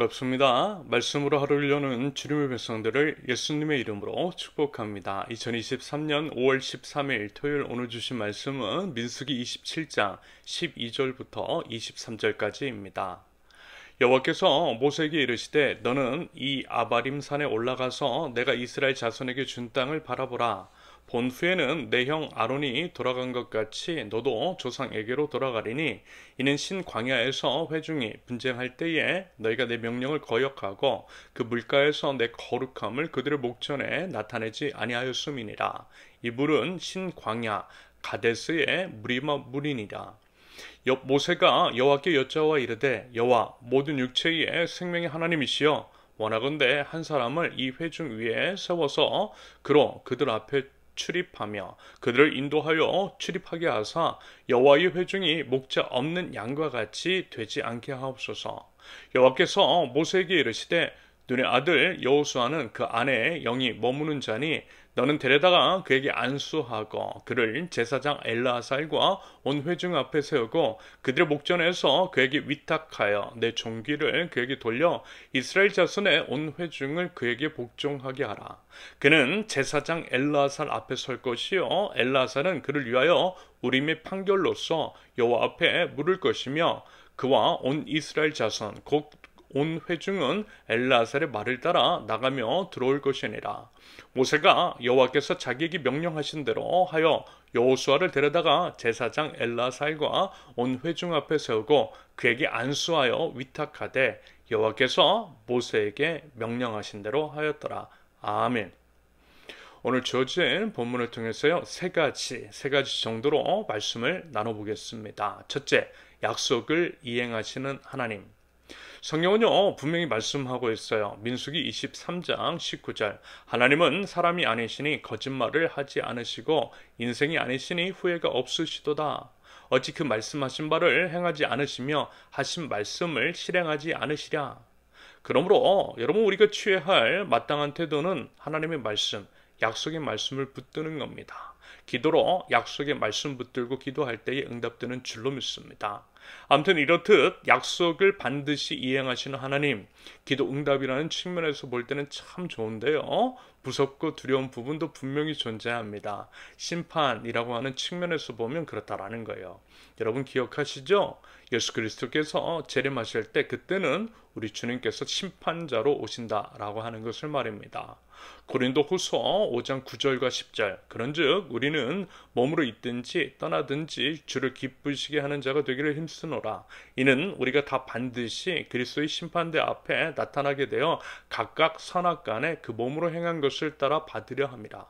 반갑습니다. 말씀으로 하루를 여는 주님의 백성들을 예수님의 이름으로 축복합니다. 2023년 5월 13일 토요일 오늘 주신 말씀은 민수기 27장 12절부터 23절까지입니다. 여호와께서 모세에게 이르시되 너는 이 아바림 산에 올라가서 내가 이스라엘 자손에게 준 땅을 바라보라. 본 후에는 내 형 아론이 돌아간 것 같이 너도 조상에게로 돌아가리니 이는 신 광야에서 회중이 분쟁할 때에 너희가 내 명령을 거역하고 그 물가에서 내 거룩함을 그들의 목전에 나타내지 아니하였음이니라. 이 물은 신 광야 가데스의 물이니라. 모세가 여호와께 여짜와 이르되 여호와 모든 육체의 생명의 하나님이시여 원하건대 한 사람을 이 회중 위에 세워서 그로 그들 앞에 출입하며 그들을 인도하여 출입하게 하사 여호와의 회중이 목자 없는 양과 같이 되지 않게 하옵소서. 여호와께서 모세에게 이르시되 눈의 아들 여호수아는 그 안에 영이 머무는 자니 너는 데려다가 그에게 안수하고 그를 제사장 엘르아살과 온 회중 앞에 세우고 그들의 목전에서 그에게 위탁하여 내 종기를 그에게 돌려 이스라엘 자손의 온 회중을 그에게 복종하게 하라. 그는 제사장 엘르아살 앞에 설 것이요 엘르아살은 그를 위하여 우림의 판결로서 여호와 앞에 물을 것이며 그와 온 이스라엘 자손 곧 온 회중은 엘르아살의 말을 따라 나가며 들어올 것이니라. 모세가 여호와께서 자기에게 명령하신 대로 하여 여호수아를 데려다가 제사장 엘르아살과 온 회중 앞에 세우고 그에게 안수하여 위탁하되 여호와께서 모세에게 명령하신 대로 하였더라. 아멘. 오늘 주어진 본문을 통해서요 세 가지 정도로 말씀을 나눠보겠습니다. 첫째, 약속을 이행하시는 하나님. 성경은요 분명히 말씀하고 있어요. 민수기 23장 19절 하나님은 사람이 아니시니 거짓말을 하지 않으시고 인생이 아니시니 후회가 없으시도다. 어찌 그 말씀하신 바를 행하지 않으시며 하신 말씀을 실행하지 않으시랴. 그러므로 여러분 우리가 취해야 할 마땅한 태도는 하나님의 말씀, 약속의 말씀을 붙드는 겁니다. 기도로 약속의 말씀 붙들고 기도할 때에 응답되는 줄로 믿습니다. 아무튼 이렇듯 약속을 반드시 이행하시는 하나님, 기도 응답이라는 측면에서 볼 때는 참 좋은데요. 무섭고 두려운 부분도 분명히 존재합니다. 심판이라고 하는 측면에서 보면 그렇다라는 거예요. 여러분 기억하시죠? 예수 그리스도께서 재림하실 때 그때는 우리 주님께서 심판자로 오신다라고 하는 것을 말입니다. 고린도후서 5장 9절과 10절 그런즉 우리는 몸으로 있든지 떠나든지 주를 기쁘시게 하는 자가 되기를 힘쓰노라. 이는 우리가 다 반드시 그리스도의 심판대 앞에 나타나게 되어 각각 선악간에 그 몸으로 행한 것을 따라 받으려 함이라.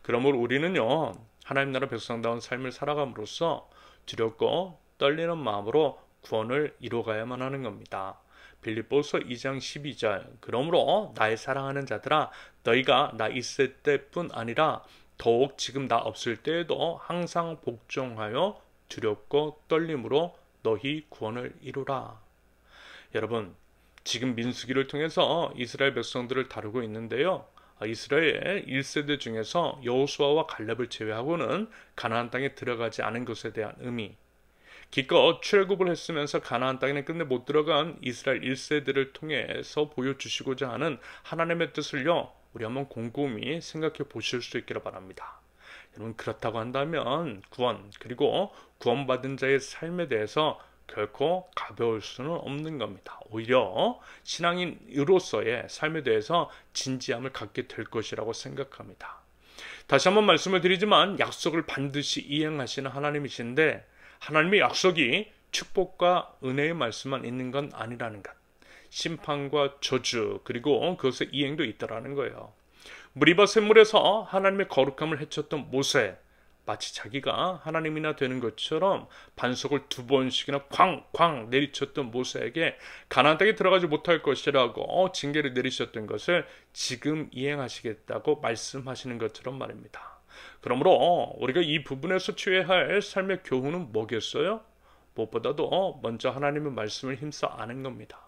그러므로 우리는요 하나님 나라 백성다운 삶을 살아감으로써 두렵고 떨리는 마음으로 구원을 이루어가야만 하는 겁니다. 빌립보서 2장 12절 그러므로 나의 사랑하는 자들아 너희가 나 있을 때뿐 아니라 더욱 지금 나 없을 때에도 항상 복종하여 두렵고 떨림으로 너희 구원을 이루라. 여러분 지금 민수기를 통해서 이스라엘 백성들을 다루고 있는데요. 이스라엘 1세대 중에서 여호수아와 갈렙을 제외하고는 가나안 땅에 들어가지 않은 것에 대한 의미, 기껏 출애굽을 했으면서 가나안 땅에는 끝내 못 들어간 이스라엘 1세대를 통해서 보여주시고자 하는 하나님의 뜻을요 우리 한번 곰곰이 생각해 보실 수 있기를 바랍니다. 여러분 그렇다고 한다면 구원 그리고 구원받은 자의 삶에 대해서 결코 가벼울 수는 없는 겁니다. 오히려 신앙인으로서의 삶에 대해서 진지함을 갖게 될 것이라고 생각합니다. 다시 한번 말씀을 드리지만 약속을 반드시 이행하시는 하나님이신데 하나님의 약속이 축복과 은혜의 말씀만 있는 건 아니라는 것. 심판과 저주 그리고 그것의 이행도 있다라는 거예요. 무리바 샘물에서 하나님의 거룩함을 해쳤던 모세, 마치 자기가 하나님이나 되는 것처럼 반석을 2번씩이나 쾅쾅 내리쳤던 모세에게 가나안 땅에 들어가지 못할 것이라고 징계를 내리셨던 것을 지금 이행하시겠다고 말씀하시는 것처럼 말입니다. 그러므로 우리가 이 부분에서 취해야 할 삶의 교훈은 뭐겠어요? 무엇보다도 먼저 하나님의 말씀을 힘써 아는 겁니다.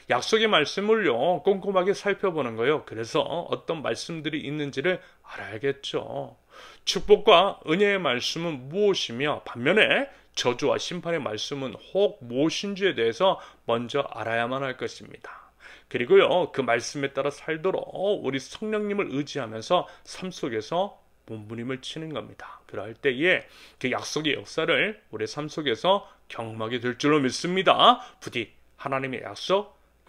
약속의 말씀을요 꼼꼼하게 살펴보는 거예요. 그래서 어떤 말씀들이 있는지를 알아야겠죠. 축복과 은혜의 말씀은 무엇이며 반면에 저주와 심판의 말씀은 혹 무엇인지에 대해서 먼저 알아야만 할 것입니다. 그리고요, 그 말씀에 따라 살도록 우리 성령님을 의지하면서 삶 속에서 몸부림을 치는 겁니다. 그럴 때에 그 약속의 역사를 우리 삶 속에서 경험하게 될 줄로 믿습니다. 부디 하나님의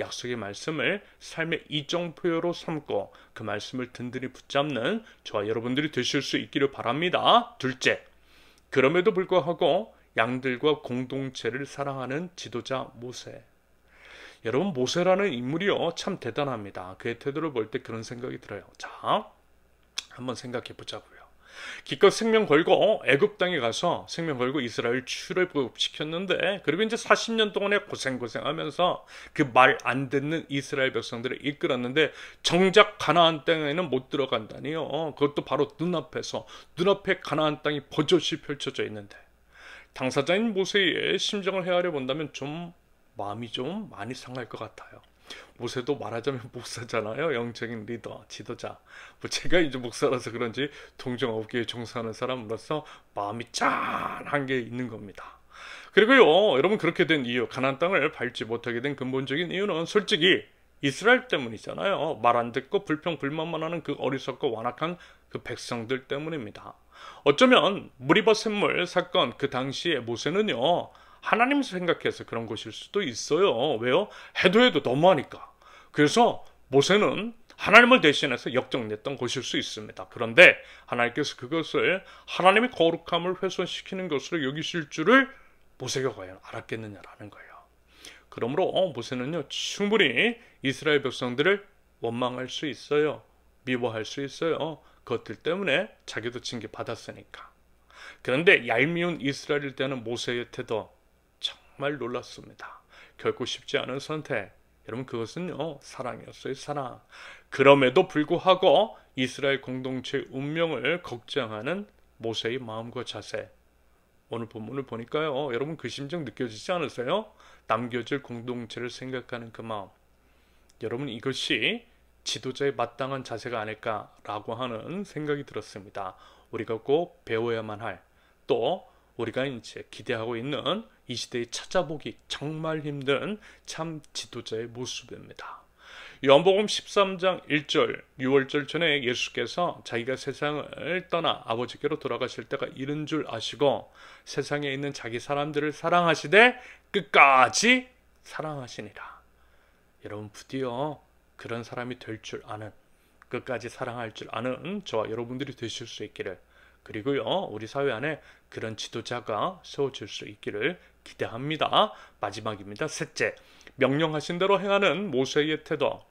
약속의 말씀을 삶의 이정표로 삼고 그 말씀을 든든히 붙잡는 저와 여러분들이 되실 수 있기를 바랍니다. 둘째, 그럼에도 불구하고 양들과 공동체를 사랑하는 지도자 모세. 여러분, 모세라는 인물이요, 참 대단합니다. 그의 태도를 볼 때 그런 생각이 들어요. 자, 한번 생각해 보자고요. 기껏 생명 걸고 애굽 땅에 가서 생명 걸고 이스라엘 출애굽시켰는데, 그리고 이제 40년 동안에 고생하면서 그 말 안 듣는 이스라엘 백성들을 이끌었는데 정작 가나안 땅에는 못 들어간다니요. 그것도 바로 눈앞에 가나안 땅이 버젓이 펼쳐져 있는데, 당사자인 모세의 심정을 헤아려 본다면 마음이 좀 많이 상할 것 같아요. 모세도 말하자면 목사잖아요. 영적인 리더, 지도자. 제가 이제 목사라서 그런지 동정업계에 종사하는 사람으로서 마음이 짠한 게 있는 겁니다. 그리고요, 여러분, 그렇게 된 이유, 가나안 땅을 밟지 못하게 된 근본적인 이유는 솔직히 이스라엘 때문이잖아요. 말 안 듣고 불평불만만 하는 그 어리석고 완악한 그 백성들 때문입니다. 어쩌면 무리바 샘물 사건, 그 당시에 모세는요, 하나님 생각해서 그런 것일 수도 있어요. 왜요? 해도 너무하니까. 그래서 모세는 하나님을 대신해서 역정냈던 것일 수 있습니다. 그런데 하나님께서 그것을 하나님의 거룩함을 훼손시키는 것으로 여기실 줄을 모세가 과연 알았겠느냐라는 거예요. 그러므로 모세는요, 충분히 이스라엘 백성들을 원망할 수 있어요. 미워할 수 있어요. 그것들 때문에 자기도 징계 받았으니까. 그런데 얄미운 이스라엘을 대하는 모세의 태도, 정말 놀랐습니다. 결코 쉽지 않은 선택. 여러분, 그것은요, 사랑이었어요. 사랑. 그럼에도 불구하고 이스라엘 공동체의 운명을 걱정하는 모세의 마음과 자세. 오늘 본문을 보니까요, 여러분, 그 심정 느껴지지 않으세요? 남겨질 공동체를 생각하는 그 마음. 여러분, 이것이 지도자의 마땅한 자세가 아닐까라고 하는 생각이 들었습니다. 우리가 꼭 배워야만 할, 또 우리가 이제 기대하고 있는 이 시대에 찾아보기 정말 힘든 참 지도자의 모습입니다. 요한복음 13장 1절, 6월절 전에 예수께서 자기가 세상을 떠나 아버지께로 돌아가실 때가 이른 줄 아시고 세상에 있는 자기 사람들을 사랑하시되 끝까지 사랑하시니라. 여러분, 부디요, 그런 사람이 될 줄 아는, 끝까지 사랑할 줄 아는 저와 여러분들이 되실 수 있기를, 그리고요, 우리 사회 안에 그런 지도자가 세워질 수 있기를 기대합니다. 마지막입니다. 셋째, 명령하신 대로 행하는 모세의 태도.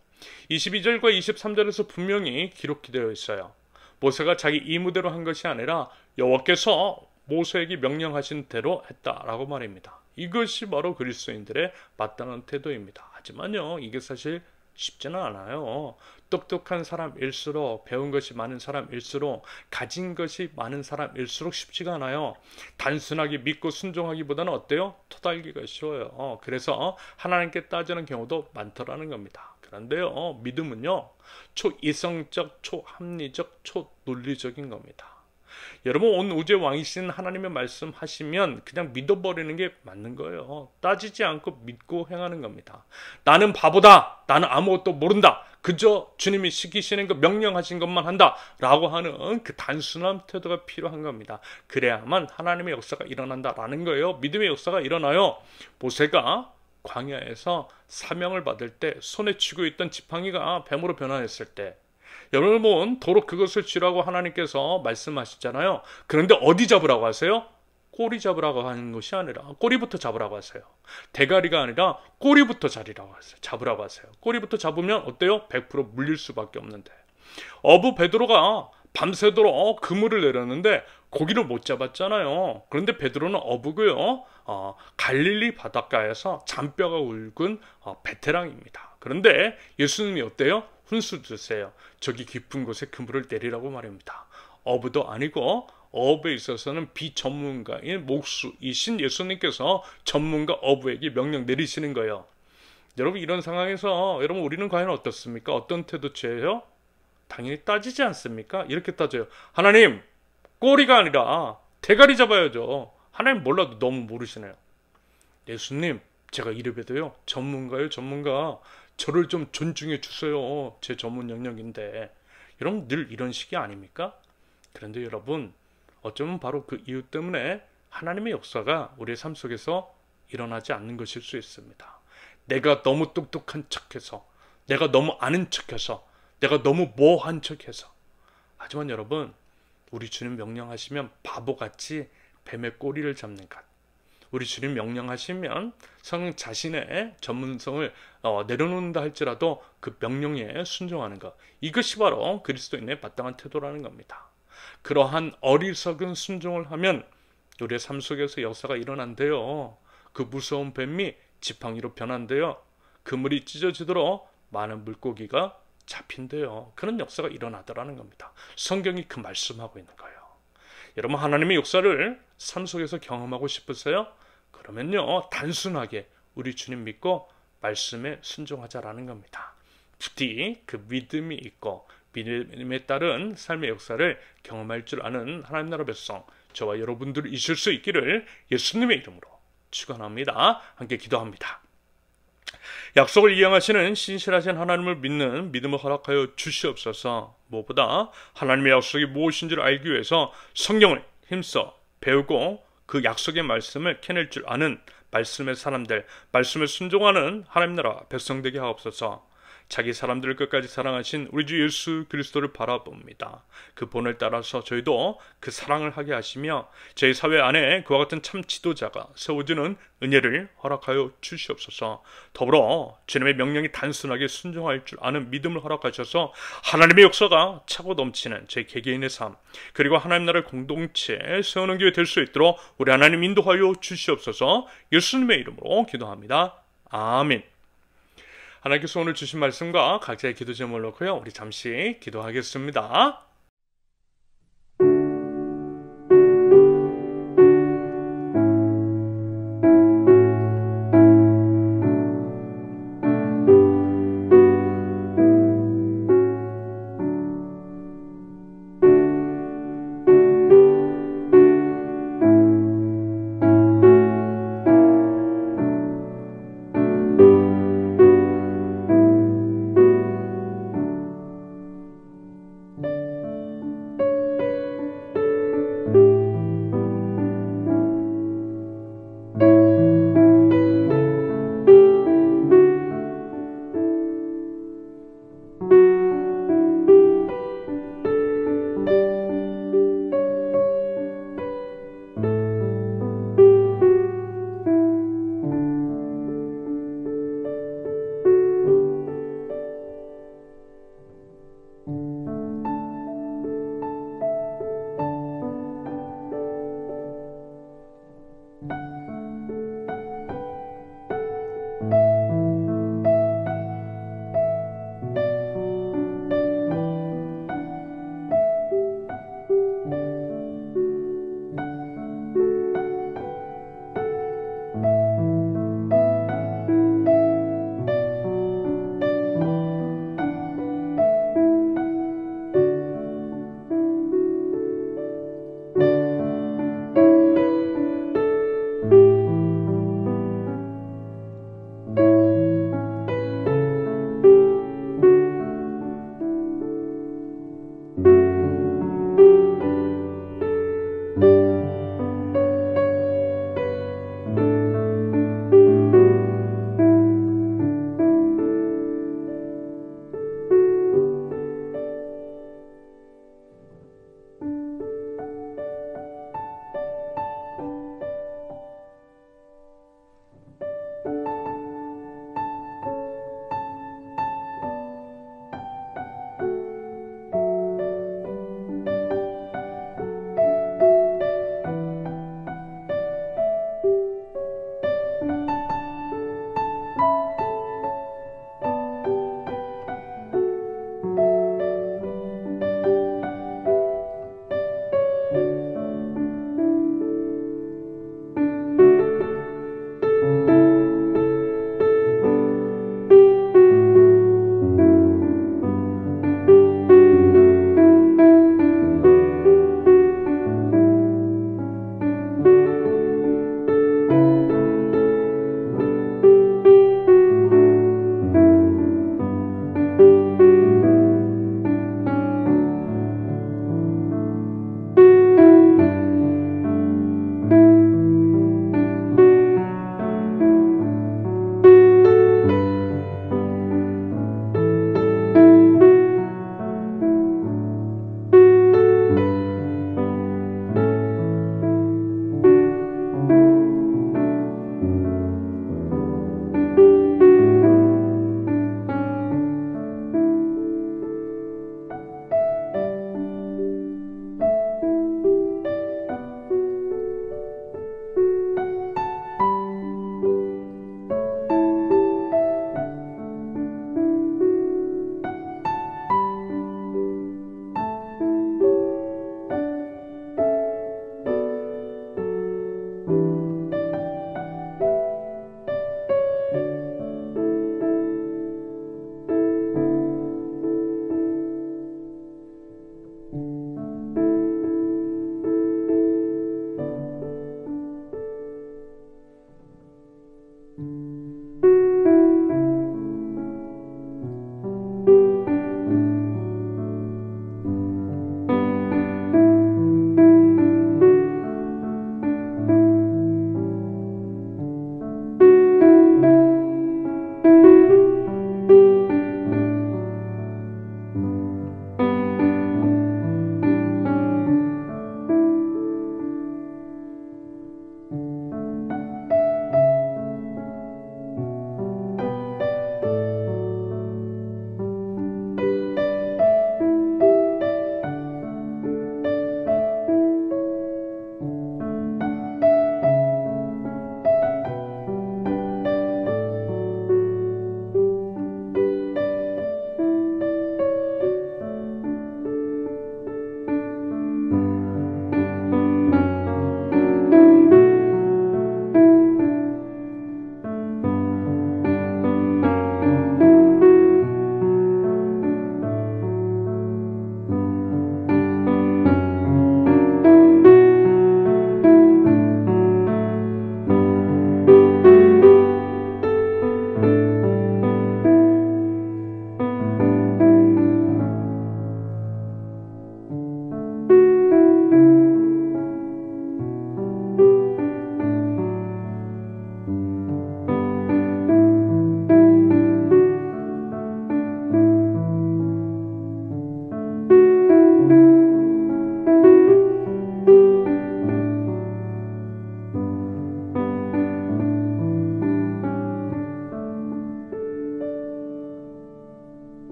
22절과 23절에서 분명히 기록되어 있어요. 모세가 자기 임무대로 한 것이 아니라 여호와께서 모세에게 명령하신 대로 했다라고 말입니다. 이것이 바로 그리스도인들의 마땅한 태도입니다. 하지만요, 이게 사실 쉽지는 않아요. 똑똑한 사람일수록, 배운 것이 많은 사람일수록, 가진 것이 많은 사람일수록 쉽지가 않아요. 단순하게 믿고 순종하기보다는 어때요? 토달기가 쉬워요. 그래서 하나님께 따지는 경우도 많더라는 겁니다. 그런데요, 믿음은요, 초이성적, 초합리적, 초논리적인 겁니다. 여러분, 온 우주의 왕이신 하나님의 말씀하시면 그냥 믿어버리는 게 맞는 거예요. 따지지 않고 믿고 행하는 겁니다. 나는 바보다. 나는 아무것도 모른다. 그저 주님이 시키시는 거, 명령하신 것만 한다 라고 하는 그 단순한 태도가 필요한 겁니다. 그래야만 하나님의 역사가 일어난다라는 거예요. 믿음의 역사가 일어나요. 모세가 광야에서 사명을 받을 때 손에 쥐고 있던 지팡이가 뱀으로 변화했을 때, 여러분, 도로 그것을 쥐라고 하나님께서 말씀하시잖아요. 그런데 어디 잡으라고 하세요? 꼬리 잡으라고 하는 것이 아니라 꼬리부터 잡으라고 하세요. 대가리가 아니라 꼬리부터 잡으라고 하세요. 꼬리부터 잡으면 어때요? 100% 물릴 수밖에 없는데, 어부 베드로가 밤새도록 그물을 내렸는데 고기를 못 잡았잖아요. 그런데 베드로는 어부고요, 갈릴리 바닷가에서 잔뼈가 굵은 베테랑입니다. 그런데 예수님이 어때요? 훈수 두세요. 저기 깊은 곳에 그물을 내리라고 말입니다. 어부도 아니고 어업에 있어서는 비전문가인 목수이신 예수님께서 전문가 어부에게 명령 내리시는 거예요. 여러분, 이런 상황에서 여러분, 우리는 과연 어떻습니까? 어떤 태도 취해요? 당연히 따지지 않습니까? 이렇게 따져요. 하나님, 꼬리가 아니라 대가리 잡아야죠. 하나님 몰라도 너무 모르시네요. 예수님, 제가 이래봬도요, 전문가예요, 전문가. 저를 좀 존중해 주세요. 제 전문 영역인데. 여러분 늘 이런 식이 아닙니까? 그런데 여러분 어쩌면 바로 그 이유 때문에 하나님의 역사가 우리의 삶 속에서 일어나지 않는 것일 수 있습니다. 내가 너무 똑똑한 척해서, 내가 너무 아는 척해서, 내가 너무 뭐한 척해서. 하지만 여러분, 우리 주님 명령하시면 바보같이 뱀의 꼬리를 잡는 것. 우리 주님 명령하시면 성령 자신의 전문성을 내려놓는다 할지라도 그 명령에 순종하는 것. 이것이 바로 그리스도인의 마땅한 태도라는 겁니다. 그러한 어리석은 순종을 하면 우리의 삶 속에서 역사가 일어난대요. 그 무서운 뱀이 지팡이로 변한대요. 그물이 찢어지도록 많은 물고기가 잡힌대요. 그런 역사가 일어나더라는 겁니다. 성경이 그 말씀하고 있는 거예요. 여러분 하나님의 역사를 삶 속에서 경험하고 싶으세요? 그러면요 단순하게 우리 주님 믿고 말씀에 순종하자라는 겁니다. 부디 그 믿음이 있고 믿음에 따른 삶의 역사를 경험할 줄 아는 하나님 나라 백성 저와 여러분들이 있을 수 있기를 예수님의 이름으로 축원합니다. 함께 기도합니다. 약속을 이행하시는 신실하신 하나님을 믿는 믿음을 허락하여 주시옵소서. 무엇보다 하나님의 약속이 무엇인지를 알기 위해서 성경을 힘써 배우고 그 약속의 말씀을 캐낼 줄 아는 말씀의 사람들, 말씀에 순종하는 하나님 나라 백성 되게 하옵소서. 자기 사람들을 끝까지 사랑하신 우리 주 예수 그리스도를 바라봅니다. 그 본을 따라서 저희도 그 사랑을 하게 하시며 저희 사회 안에 그와 같은 참 지도자가 세워지는 은혜를 허락하여 주시옵소서. 더불어 주님의 명령이 단순하게 순종할 줄 아는 믿음을 허락하셔서 하나님의 역사가 차고 넘치는 저희 개개인의 삶 그리고 하나님 나라의 공동체에 세우는 교회 될 수 있도록 우리 하나님 인도하여 주시옵소서. 예수님의 이름으로 기도합니다. 아멘. 하나님께서 오늘 주신 말씀과 각자의 기도 제목을 놓고요. 우리 잠시 기도하겠습니다.